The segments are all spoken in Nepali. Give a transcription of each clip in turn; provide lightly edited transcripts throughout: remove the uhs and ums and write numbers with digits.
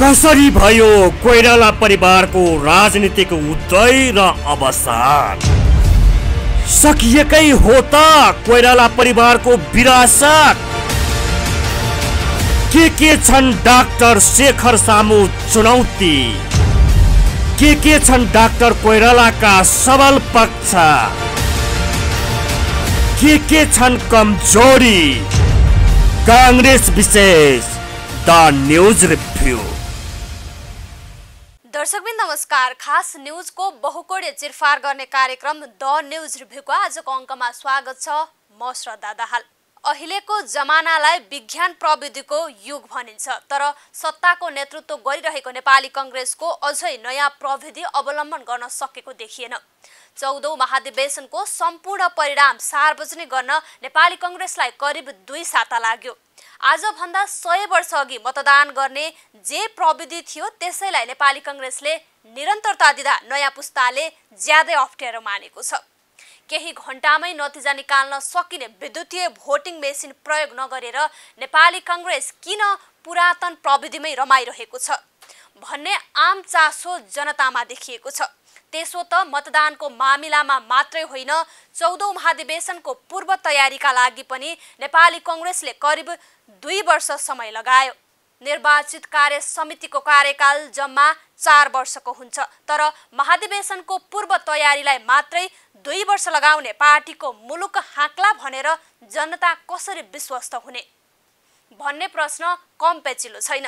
कसरी भयो कोइराला परिवारको राजनीतिक उदय र अवसान? सकिएकै हो त कोइराला परिवारको विरासत? के छन् डाक्टर शेखर सामु चुनौती? के छन् डाक्टर कोइरालाका सबल पक्ष? के छन् कमजोरी? कांग्रेस विशेष द न्यूज रिभ्यू। दर्शकबिन नमस्कार। खास न्यूजको बहुकोणीय चिरफार गर्ने कार्यक्रम द न्यूज रिभ्यूको आजको अङ्कमा स्वागत छ। म श्रद्धा दाहाल। अहिलेको जमानालाई विज्ञान प्रविधिको युग भनिन्छ, तर सत्ताको नेतृत्व गरिरहेको नेपाली कांग्रेसको अझै नयाँ प्रविधि अवलम्बन गर्न सकेको देखिएन। 14औं महाधिवेशनको सम्पूर्ण परिणाम सार्वजनिक गर्न नेपाली कांग्रेसलाई करिब 2 साता लाग्यो। आजभन्दा 100 वर्ष अघि मतदान गर्ने जे प्रविधि थियो त्यसैलाई नेपाली कांग्रेसले निरन्तरता दिँदा नयाँ पुस्ताले ज्यादै अप्ठ्यारो मानेको छ। केही घण्टामै नतिजा निकाल्न सकिने विद्युतीय भोटिङ मेसिन प्रयोग नगरेर नेपाली कांग्रेस किन पुरातन प्रविधिमै रमाइरहेको छ भन्ने आम चासो जनतामा देखिएको छ। त्यसो त मतदानको मामिलामा मात्रै होइन, 14औं महाधिवेशनको पूर्व तयारीका लागि पनि नेपाली कांग्रेसले करिब 2 वर्ष समय लगायो। निर्वाचित कार्य समितिको कार्यकाल जम्मा 4 वर्षको हुन्छ, तर महाधिवेशनको पूर्व तयारीलाई मात्रै 2 वर्ष लगाउने पार्टीको मुलुक हाँक्ला भनेर जनता कसरी विश्वस्त हुने भन्ने प्रश्न कम पेचिलो छैन।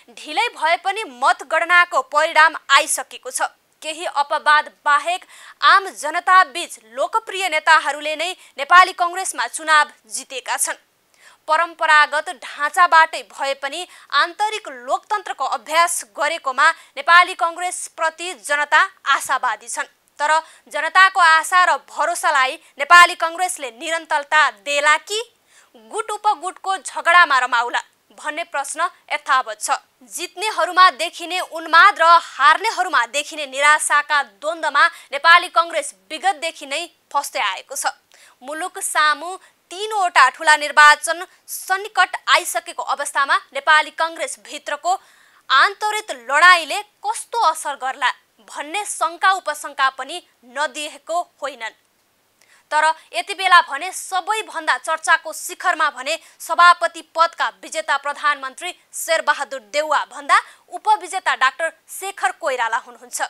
ढिलै भए पनि मतगणनाको परिणाम आइसकेको छ। केही अपवाद बाहेक आम जनता बीच लोकप्रिय नेताहरूले नै नेपाली कांग्रेसमा चुनाव जितेका छन्। परम्परागत ढाँचाबाटै भए पनि आन्तरिक लोकतन्त्रको अभ्यास गरेकोमा नेपाली कांग्रेस प्रति जनता आशावादी छन्। तर जनताको आशा र भरोसालाई नेपाली कांग्रेसले निरन्तरता देला कि गुट उपगुटको झगडामा रमाउला भन्ने प्रश्न यथावत छ। जित्नेहरूमा देखिने उन्माद र हार्नेहरूमा देखिने निराशाका द्वन्द्वमा नेपाली कांग्रेस विगतदेखि नै फस्दै आएको छ। मुलुक सामु 3वटा ठूला निर्वाचन सन्निकट आइसकेको अवस्थामा नेपाली कांग्रेस भित्रको आन्तरिक लडाईँले कस्तो असर गर्ला भन्ने शङ्का उपशङ्का पनि नदिएको होइनन्। तर यति बेला भने सबैभन्दा चर्चाको शिखरमा भने सभापति पदका विजेता प्रधानमन्त्री शेरबहादुर देउवा भन्दा उपविजेता डाक्टर शेखर कोइराला हुनुहुन्छ।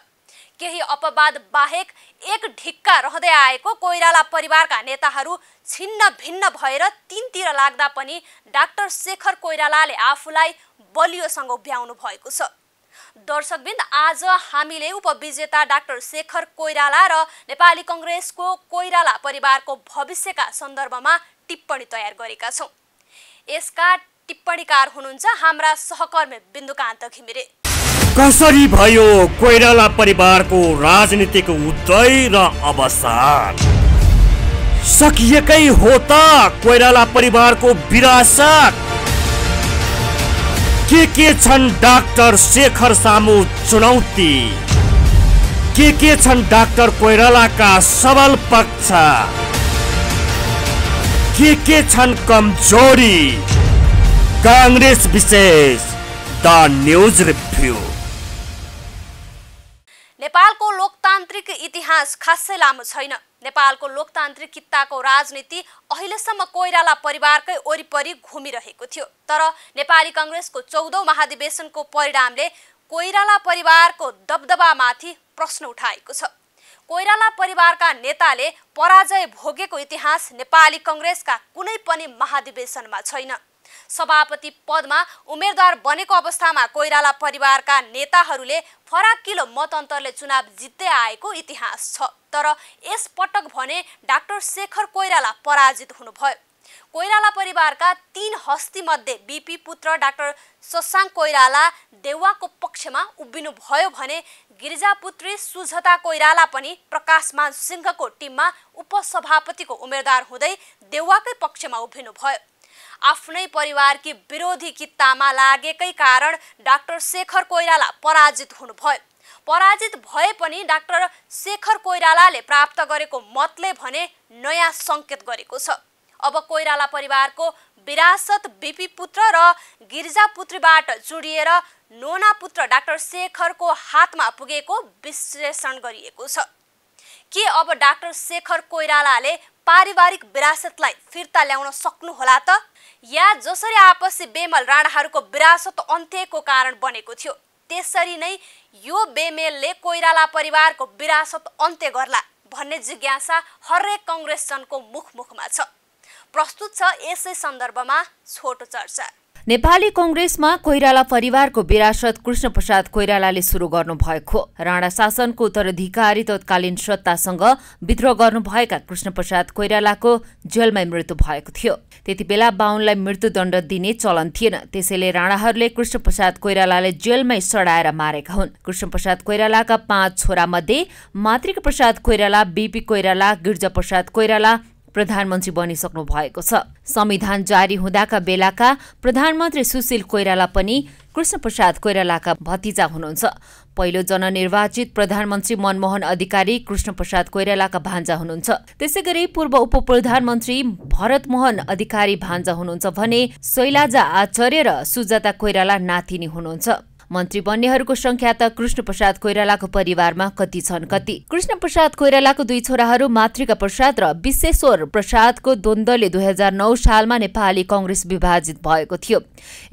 केही अपवाद बाहेक एक ढिक्का रहँदै आएको कोइराला परिवारका नेताहरू छिन्न भिन्न भएर तीनतिर लाग्दा पनि डाक्टर शेखर कोइरालाले आफूलाई बलियोसँग उभ्याउनु भएको छ। दर्शकबिन्द, आज हामीले उपविजेता डाक्टर शेखर कोइराला र नेपाली कांग्रेसको कोइराला परिवारको भविष्यका सन्दर्भमा टिप्पणी तयार गरेका छौं। यसका टिप्पणीकार हुनुहुन्छ हाम्रा सहकर्मी बिन्दुकान्त घिमिरे। कसरी भयो कोइराला परिवारको राजनीतिक उदय र अवसान? सकिएकै हो त कोइराला परिवारको विरासत? के छन् डाक्टर शेखर सामु चुनौती? के छन् डाक्टर कोइरालाका सबल पक्ष? के छन् कमजोरी? कांग्रेस विशेष द न्यूज रिभ्यू। नेपालको लोकतान्त्रिक इतिहास खासै लामो छैन। नेपालको लोकतान्त्रिक कित्ताको राजनीति अहिलेसम्म कोइराला परिवारकै वरिपरि घुमिरहेको थियो। तर नेपाली कांग्रेसको 14औं महाधिवेशनको परिणामले कोइराला परिवारको दबदबामाथि प्रश्न उठाएको छ। कोइराला परिवारका नेताले पराजय भोगेको इतिहास नेपाली कांग्रेसका कुनै पनि महाधिवेशनमा छैन। सभापति पदमा उम्मेदवार बनेको अवस्थामा कोइराला परिवारका नेताहरूले फराकिलो मतअन्तरले चुनाव जित्दै आएको इतिहास छ। तर यस पटक भने डाक्टर शेखर कोइराला पराजित हुनुभयो। कोइराला परिवारका 3 हस्ती मध्ये बीपी पुत्र डाक्टर शशाङ्क कोइराला देउवाको पक्षमा उभिनु भयो भने गिरिजापुत्री सुझता कोइराला पनि प्रकाशमान सिंहको टिममा उपसभापतिको उम्मेदवार हुँदै देउवाकै पक्षमा उभिनु भयो। आफ्नै परिवारकी विरोधी कित्तामा लागेकै कारण डाक्टर शेखर कोइराला पराजित हुनुभयो। पराजित भए पनि डाक्टर शेखर कोइरालाले प्राप्त गरेको मतले भने नयाँ संकेत गरेको छ। अब कोइराला परिवारको विरासत बीपी पुत्र र गिरिजा पुत्रीबाट जोडिएर नोना पुत्र डाक्टर शेखरको हातमा पुगेको विश्लेषण गरिएको छ। के अब डाक्टर शेखर कोइरालाले पारिवारिक विरासतलाई फिर्ता ल्याउन सक्नुहोला त? या जसरी आपसी बेमेल राणाहरूको विरासत अन्त्यको कारण बनेको थियो त्यसरी नै यो बेमेलले कोइराला परिवारको विरासत अन्त्य गर्ला भन्ने जिज्ञासा हरेक कांग्रेसजनको मुखमा छ। प्रस्तुत छ यसै सन्दर्भमा छोटो चर्चा। नेपाली कांग्रेसमा कोइराला परिवारको विरासत कृष्णप्रसाद कोइरालाले सुरु गर्नुभएको राणा शासनको उत्तराधिकारी तत्कालीन सत्तासँग विद्रोह गर्नुभएका कृष्णप्रसाद कोइरालाको जेलमै मृत्यु भएको थियो। त्यतिबेला बाहुनलाई मृत्युदण्ड दिने चलन थिएन, त्यसैले राणाहरूले कृष्णप्रसाद कोइरालालाई जेलमै सडाएर मारेका हुन्। कृष्णप्रसाद कोइरालाका 5 छोरा मध्ये मातृका प्रसाद कोइराला, बीपी कोइराला, गिरिजाप्रसाद कोइराला प्रधानमन्त्री बनिसक्नु भएको छ। संविधान जारी हुँदाका बेलाका प्रधानमन्त्री सुशील कोइराला पनि कृष्णप्रसाद कोइरालाका भतिजा हुनुहुन्छ। पहिलो जननिर्वाचित प्रधानमन्त्री मनमोहन अधिकारी कृष्णप्रसाद कोइरालाका भान्जा हुनुहुन्छ। त्यसैगरी पूर्व उपप्रधानमन्त्री भरतमोहन अधिकारी भान्जा हुनुहुन्छ भने शैलाजा आचार्य र सुजाता कोइराला नातिनी हुनुहुन्छ। मन्त्री बन्नेहरूको संख्या त कृष्णप्रसाद कोइरालाको परिवारमा कति छन् कति। कृष्णप्रसाद कोइरालाको 2 छोराहरू मातृका प्रसाद र विश्वेश्वर प्रसादको द्वन्द्वले 2009 सालमा नेपाली कांग्रेस विभाजित भएको थियो।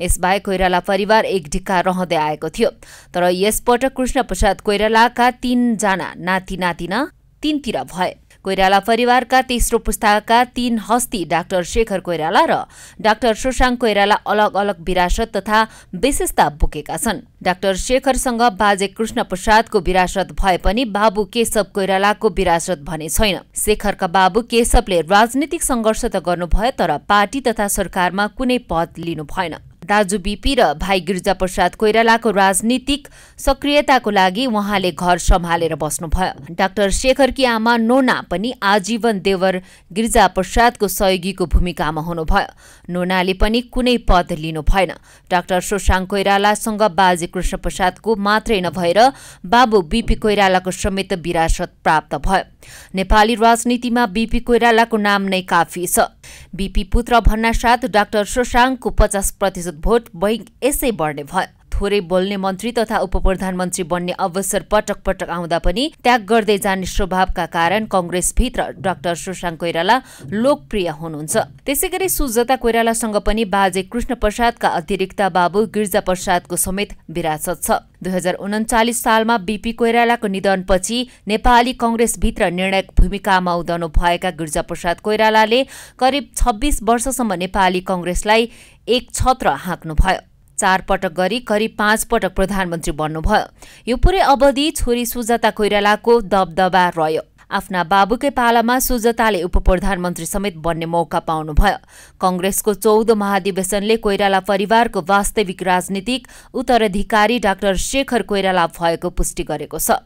यसबाहेक कोइराला परिवार एक ढिक्का रहँदै आएको थियो। तर यसपटक कृष्णप्रसाद कोइरालाका 3 जना नाति नातिना 3तिर भए। कोइराला परिवारका तेस्रो पुस्ताका 3 हस्ती डाक्टर शेखर कोइराला र डाक्टर शशाङ्क कोइराला अलग अलग विरासत तथा विशेषता बोकेका छन्। डाक्टर शेखरसँग बाजे कृष्णप्रसादको विरासत भए पनि बाबु केशव कोइरालाको विरासत भने छैन। शेखरका बाबु केशवले राजनीतिक सङ्घर्ष त गर्नुभयो तर पार्टी तथा सरकारमा कुनै पद लिनु भएन। दाजु बीपी र भाइ गिरिजाप्रसाद कोइरालाको राजनीतिक सक्रियताको लागि उहाँले घर सम्हालेर बस्नुभयो। डाक्टर शेखरकी आमा नोना पनि आजीवन देवर गिरिजाप्रसादको सहयोगीको भूमिकामा हुनुभयो। नोनाले पनि कुनै पद लिनु भएन। डाक्टर शशाङ्क कोइरालासँग बाजे कृष्णप्रसादको मात्रै नभएर बाबु बीपी कोइरालाको समेत विरासत प्राप्त भयो। नेपाली राजनीतिमा बीपी कोइरालाको नाम नै काफी छ। बीपी पुत्र भन्नासाथ डाक्टर शशाङ्कको 50% भोट बैंक यसै बढ्ने भयो। थोरै बोल्ने मन्त्री तथा उपप्रधानमन्त्री बन्ने अवसर पटक पटक आउँदा पनि त्याग गर्दै जाने स्वभावका कारण कांग्रेसभित्र डाक्टर शशाङ्क कोइराला लोकप्रिय हुनुहुन्छ। त्यसैगरी सुजाता कोइरालासँग पनि बाजे कृष्णप्रसादका अतिरिक्त बाबु गिरिजाप्रसादको समेत विरासत छ। 2039 सालमा बीपी कोइरालाको निधनपछि नेपाली कांग्रेसभित्र निर्णायक भूमिकामा उदनु भएका गिरिजाप्रसाद कोइरालाले करिब 26 वर्षसम्म नेपाली कांग्रेसलाई एक छत्र हाँक्नुभयो। 4 पटक गरी करिब 5 पटक प्रधानमन्त्री बन्नुभयो। यो पुरै अवधि छोरी सुजाता कोइरालाको दबदबा रह्यो। आफ्ना बाबुकै पालामा सुजाताले उपप्रधानमन्त्री समेत बन्ने मौका पाउनुभयो। कांग्रेसको 14 महाधिवेशनले कोइराला परिवारको वास्तविक राजनीतिक उत्तराधिकारी डाक्टर शेखर कोइराला भएको पुष्टि गरेको छ।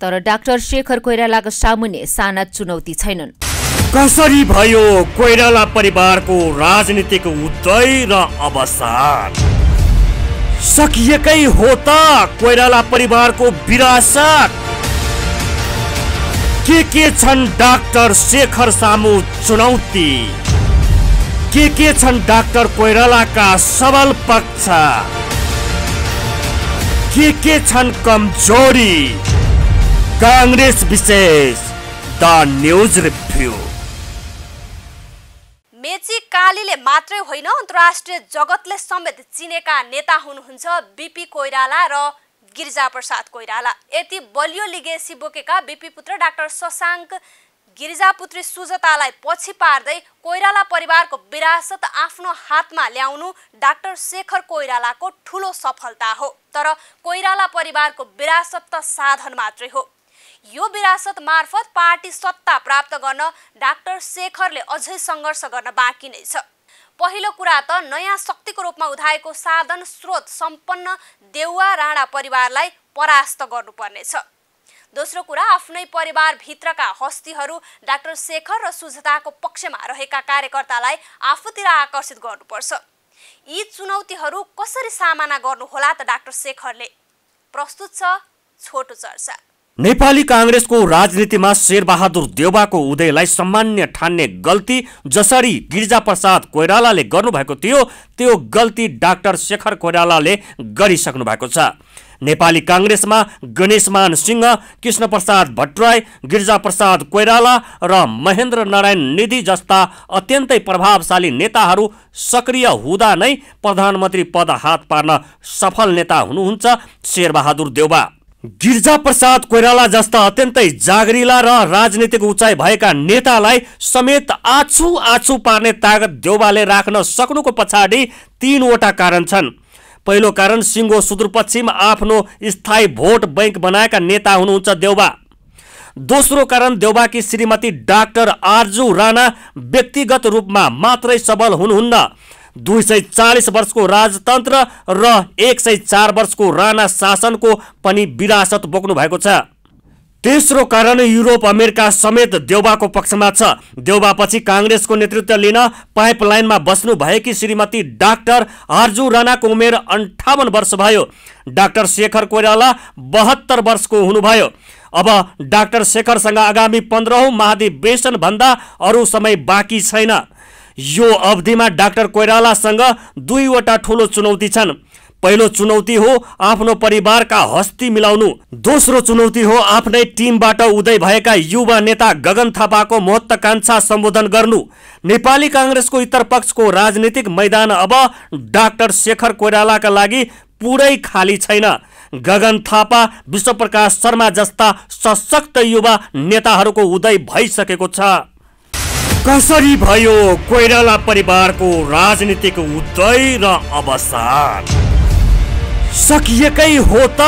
तर डाक्टर शेखर कोइरालाको सामुन्ने साना चुनौती छैनन्। कसरी भयो कोइराला परिवारको राजनीतिक उदय र अवसान? सकिएकै हो त कोइराला परिवारको विरासत? के छन् डाक्टर शेखर सामु चुनौती? के छन् डाक्टर कोइरालाका सबल पक्ष? के छन् कमजोरी? कांग्रेस विशेष द न्यूज रिभ्यू। मेची कालीले मात्रै होइन अन्तर्राष्ट्रिय जगतले समेत चिनेका नेता हुनुहुन्छ बीपी कोइराला र गिरिजाप्रसाद कोइराला। यति बलियो लिगेसी बोकेका बीपी पुत्र डाक्टर शशाङ्क गिरिजापुत्री सुजातालाई पछि पार्दै कोइराला परिवारको विरासत आफ्नो हातमा ल्याउनु डाक्टर शेखर कोइरालाको ठूलो सफलता हो। तर कोइराला परिवारको विरासत त साधन मात्रै हो। यो विरासत मार्फत पार्टी सत्ता प्राप्त गर्न डाक्टर शेखरले अझै सङ्घर्ष गर्न बाँकी नै छ। पहिलो कुरा त नयाँ शक्तिको रूपमा उठाएको साधन स्रोत सम्पन्न देउवा राणा परिवारलाई परास्त गर्नुपर्नेछ। दोस्रो कुरा आफ्नै परिवारभित्रका हस्तीहरू डाक्टर शेखर र सुजाताको पक्षमा रहेका कार्यकर्तालाई आफूतिर आकर्षित गर्नुपर्छ। यी चुनौतीहरू कसरी सामना गर्नुहोला त डाक्टर शेखरले? प्रस्तुत छ छोटो चर्चा। नेपाली कांग्रेसको राजनीतिमा शेरबहादुर देउवाको उदयलाई सम्मान्य ठान्ने गल्ती जसरी गिरिजाप्रसाद कोइरालाले गर्नुभएको थियो त्यो गल्ती डाक्टर शेखर कोइरालाले गरिसक्नु भएको छ। नेपाली कांग्रेसमा गणेशमान सिंह, कृष्णप्रसाद भट्टराई, गिरिजाप्रसाद कोइराला र महेन्द्र नारायण निधि जस्ता अत्यन्तै प्रभावशाली नेताहरू सक्रिय हुँदा नै प्रधानमन्त्री पद हात पार्न सफल नेता हुनुहुन्छ शेरबहादुर देउवा। गिरिजाप्रसाद कोइराला जस्ता अत्यन्तै जागरिला र राजनीतिक उचाइ भएका नेतालाई समेत आछु पार्ने तागत देउवाले राख्न सक्नुको पछाडि 3वटा कारण छन्। पहिलो कारण सिङ्गो सुदूरपश्चिम आफ्नो स्थायी भोट बैंक बनाएका नेता हुनुहुन्छ देउवा। दोस्रो कारण देउवाकी श्रीमती डाक्टर आरजू राणा व्यक्तिगत रूपमा मात्रै सबल हुनुहुन्न, 240 वर्षको राजतन्त्र र 104 वर्षको राणा शासनको पनि विरासत बोक्नु भएको छ। तेस्रो कारण युरोप अमेरिका समेत देउवाको पक्षमा छ। देउवापछि कांग्रेसको नेतृत्व लिन पाइपलाइनमा बस्नु भएकी श्रीमती डाक्टर आरजू राणाको उमेर 58 वर्ष भयो। डाक्टर शेखर कोइराला 72 वर्षको हुनुभयो। अब डाक्टर शेखरसँग आगामी 15औं महाधिवेशन भन्दा अरू समय बाँकी छैन। यो अवधिमा डाक्टर कोइरालासँग 2वटा ठूलो चुनौती छन्। पहिलो चुनौती हो आफ्नो परिवारका हस्ती मिलाउनु, दोस्रो चुनौती हो आफ्नै टिमबाट उदय भएका युवा नेता गगन थापाको महत्वाकांक्षा सम्बोधन गर्नु। नेपाली कांग्रेसको इतर पक्षको राजनीतिक मैदान अब डाक्टर शेखर कोइरालाका लागि पुरै खाली छैन। गगन थापा, विश्वप्रकाश शर्मा जस्ता सशक्त युवा नेताहरूको उदय भइसकेको छ। कसरी भयो कोइराला परिवारको राजनीतिक उदय र अवसान? सकिएकै हो त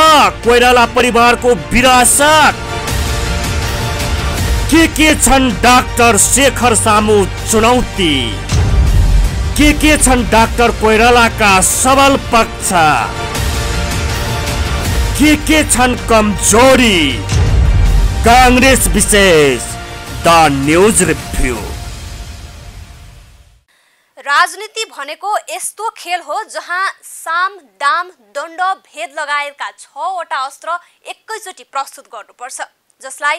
कोइराला परिवारको विरासत? के छन् डाक्टर शेखर सामु चुनौती? के छन् डाक्टर कोइरालाका सबल पक्ष? के छन् कमजोरी? कांग्रेस विशेष द न्यूज रिभ्यू। राजनीति भनेको यस्तो खेल हो जहाँ साम दाम दण्ड भेद लगायतका 6वटा अस्त्र एकैचोटि प्रस्तुत गर्नुपर्छ, जसलाई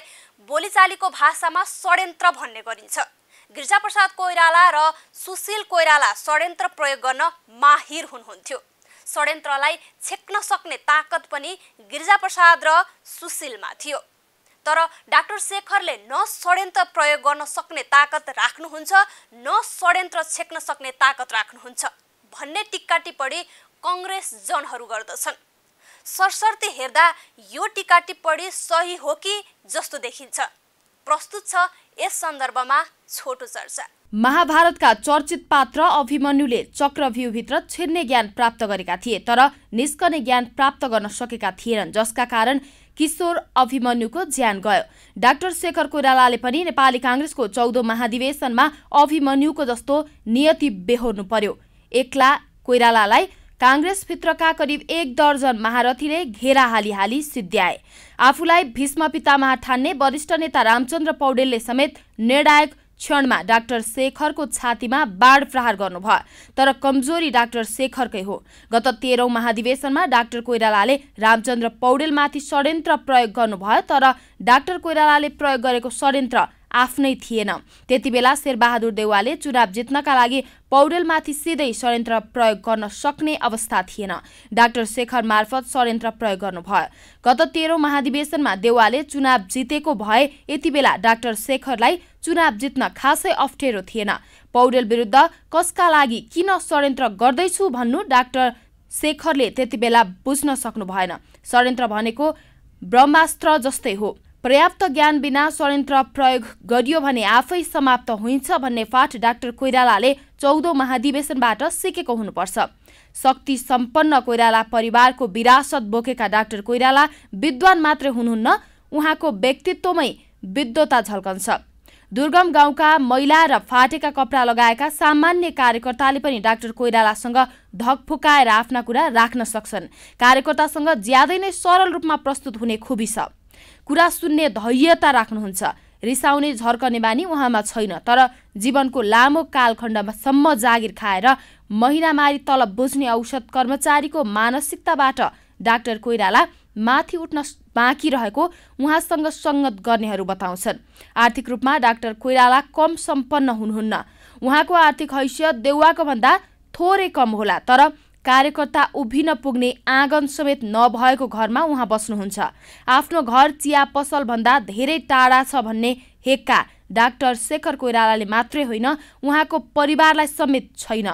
बोलीचालीको भाषामा षड्यन्त्र भन्ने गरिन्छ। गिरिजाप्रसाद कोइराला र सुशील कोइराला षड्यन्त्र प्रयोग गर्न माहिर हुनुहुन्थ्यो। षड्यन्त्रलाई छेक्न सक्ने ताकत पनि गिरिजाप्रसाद र सुशीलमा थियो। तर डाक्टर शेखरले न षड्यन्त्र प्रयोग गर्न सक्ने ताकत राख्नुहुन्छ न षड्यन्त्र छेक्न सक्ने ताकत राख्नुहुन्छ भन्ने टिक्का टिप्पणी कांग्रेस जनहरू गर्दछन्। सरसर्ती हेर्दा यो टिक्का टिप्पणी सही हो कि जस्तो देखिन्छ। प्रस्तुत छ यस सन्दर्भमा छोटो चर्चा। महाभारतका चर्चित पात्र अभिमन्युले चक्रव्यूहभित्र छिर्ने ज्ञान प्राप्त गरेका थिए, तर निस्कने ज्ञान प्राप्त गर्न सकेका थिएनन्, जसका कारण किशोर अभिमन्युको ज्यान गयो। डाक्टर शेखर कोइरालाले पनि नेपाली कांग्रेसको 14औं महाधिवेशनमा अभिमन्युको जस्तो नियति बेहोर्नु पर्यो। एक्ला कोइरालालाई कांग्रेसभित्रका करिब 1 दर्जन महारथीले घेरा हाली सिद्ध्याए। आफूलाई भीष्म पितामह ठान्ने वरिष्ठ नेता रामचन्द्र पौडेलले समेत निर्णायक क्षणमा डाक्टर शेखरको छातीमा बाण प्रहार गर्नुभयो। तर कमजोरी डाक्टर शेखरकै हो। गत 13औं महाधिवेशनमा डाक्टर कोइरालाले रामचन्द्र पौडेलमाथि षड्यन्त्र प्रयोग गर्नुभयो, तर डाक्टर कोइरालाले प्रयोग गरेको षड्यन्त्र आफ्नै थिएन। त्यतिबेला शेरबहादुर देउवाले चुनाव जित्नका लागि पौडेलमाथि सिधै षड्यन्त्र प्रयोग गर्न सक्ने अवस्था थिएन। डाक्टर शेखर मार्फत षड्यन्त्र प्रयोग गर्नुभयो। गत 13औं महाधिवेशनमा देउवाले चुनाव जितेको भए यतिबेला डाक्टर शेखरलाई चुनाव जित्न खासै अप्ठ्यारो थिएन। पौडेल विरुद्ध कसका लागि किन षड्यन्त्र गर्दैछु भन्नु डाक्टर शेखरले त्यतिबेला बुझ्न सक्नु भएन। षड्यन्त्र भनेको ब्रह्मास्त्र जस्तै हो। पर्याप्त ज्ञान बिना षड्यन्त्र प्रयोग गरियो भने आफै समाप्त हुन्छ भन्ने पाठ डाक्टर कोइरालाले 14औं महाधिवेशनबाट सिकेको हुनुपर्छ। शक्ति सम्पन्न कोइराला परिवारको विरासत बोकेका डाक्टर कोइराला विद्वान मात्रै हुनुहुन्न, उहाँको व्यक्तित्वमै विद्वता झल्कन्छ। दुर्गम गाउँका मैला र फाटेका कपडा लगाएका सामान्य कार्यकर्ताले पनि डाक्टर कोइरालासँग धक फुकाएर आफ्ना कुरा राख्न सक्छन्। कार्यकर्तासँग ज्यादै नै सरल रूपमा प्रस्तुत हुने खुबी छ। कुरा सुन्ने धैर्यता राख्नुहुन्छ। रिसाउने झर्कने बानी उहाँमा छैन, तर जीवनको लामो कालखण्डसम्म जागिर खाएर महिनामारी तलब बुझ्ने औषध कर्मचारीको मानसिकताबाट डाक्टर कोइराला माथि उठ्न बाँकी रहेको उहाँसँग संगत गर्नेहरू बताउँछन्। आर्थिक रूपमा डाक्टर कोइराला कम सम्पन्न हुनुहुन्न। उहाँको आर्थिक हैसियत देउवाको भन्दा थोरै कम होला, तर कार्यकर्ता उभिन पुग्ने आँगन समेत नभएको घरमा उहाँ बस्नुहुन्छ। आफ्नो घर चिया पसल भन्दा धेरै टाढा छ भन्ने हेक्का डाक्टर शेखर कोइरालाले मात्रै होइन, उहाँको परिवारलाई समेत छैन।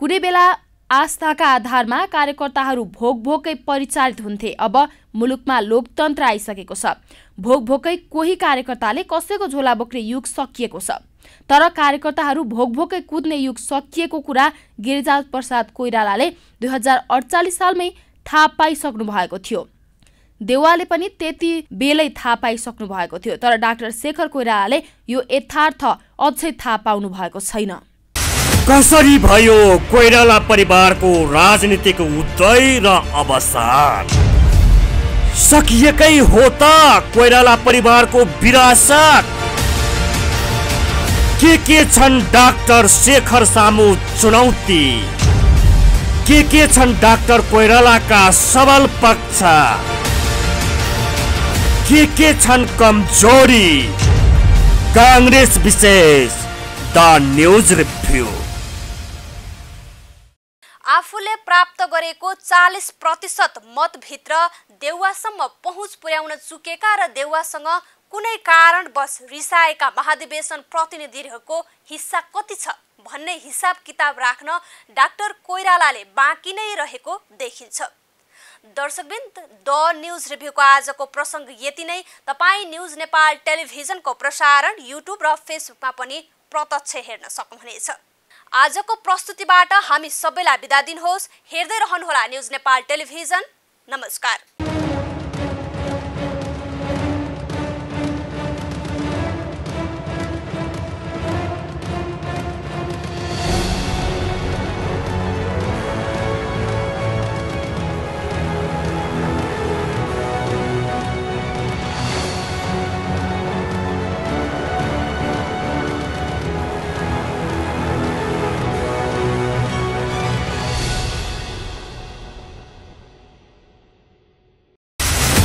कुनै बेला आस्थाका आधारमा कार्यकर्ताहरू भोकभोकै परिचालित हुन्थे। अब मुलुकमा लोकतन्त्र आइसकेको छ। भोकभोकै कोही कार्यकर्ताले कसैको झोला बोक्ने युग सकिएको छ। तर कार्यकर्ताहरू भोकभोकै कुद्ने युग सकिएको कुरा गिरिजाप्रसाद कोइरालाले 2048 सालमै थाहा पाइसक्नु भएको थियो। देउवाले पनि त्यति बेलै थाहा पाइसक्नु भएको थियो। तर डाक्टर शेखर कोइरालाले यो यथार्थ अझै थाहा पाउनु भएको छैन। कसरी भयो कोइराला परिवारको राजनीतिक उदय र अवसान? सकिएकै हो त कोइराला परिवारको विरासत? के छन् डाक्टर शेखर सामु चुनौती? के छन् डाक्टर कोइरालाका सबल पक्ष? के छन् कमजोरी? कांग्रेस विशेष द न्यूज रिभ्यू। आफूले प्राप्त गरेको 40% मतभित्र देउवासम्म पहुँच पुर्याउन चुकेका र देउवासँग कुनै कारणवश रिसाएका महाधिवेशन प्रतिनिधिहरूको हिस्सा कति छ भन्ने हिसाब किताब राख्न डाक्टर कोइरालाले बाँकी नै रहेको देखिन्छ। दर्शकवृन्द, द न्यूज रिभ्यूको आजको प्रसङ्ग यति नै। तपाईँ न्यूज नेपाल टेलिभिजनको प्रसारण युट्युब र फेसबुकमा पनि प्रत्यक्ष हेर्न सक्नुहुनेछ। आजको प्रस्तुतिबाट हामी सबैलाई बिदा दिनुहोस्। हेर्दै रहनुहोला न्यूज नेपाल टेलिभिजन। नमस्कार।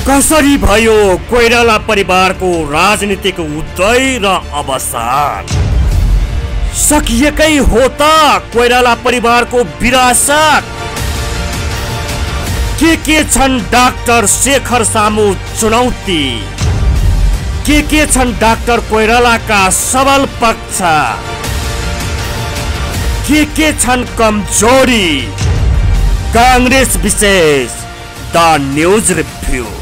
कसरी भयो कोइराला परिवारको राजनीतिक उदय र अवसान? सकिएकै हो त कोइराला परिवारको विरासत? के छन् डाक्टर शेखर सामु चुनौती? के छन् डाक्टर कोइरालाका सबल पक्ष? के छन् कमजोरी? कांग्रेस विशेष द न्यूज रिभ्यू।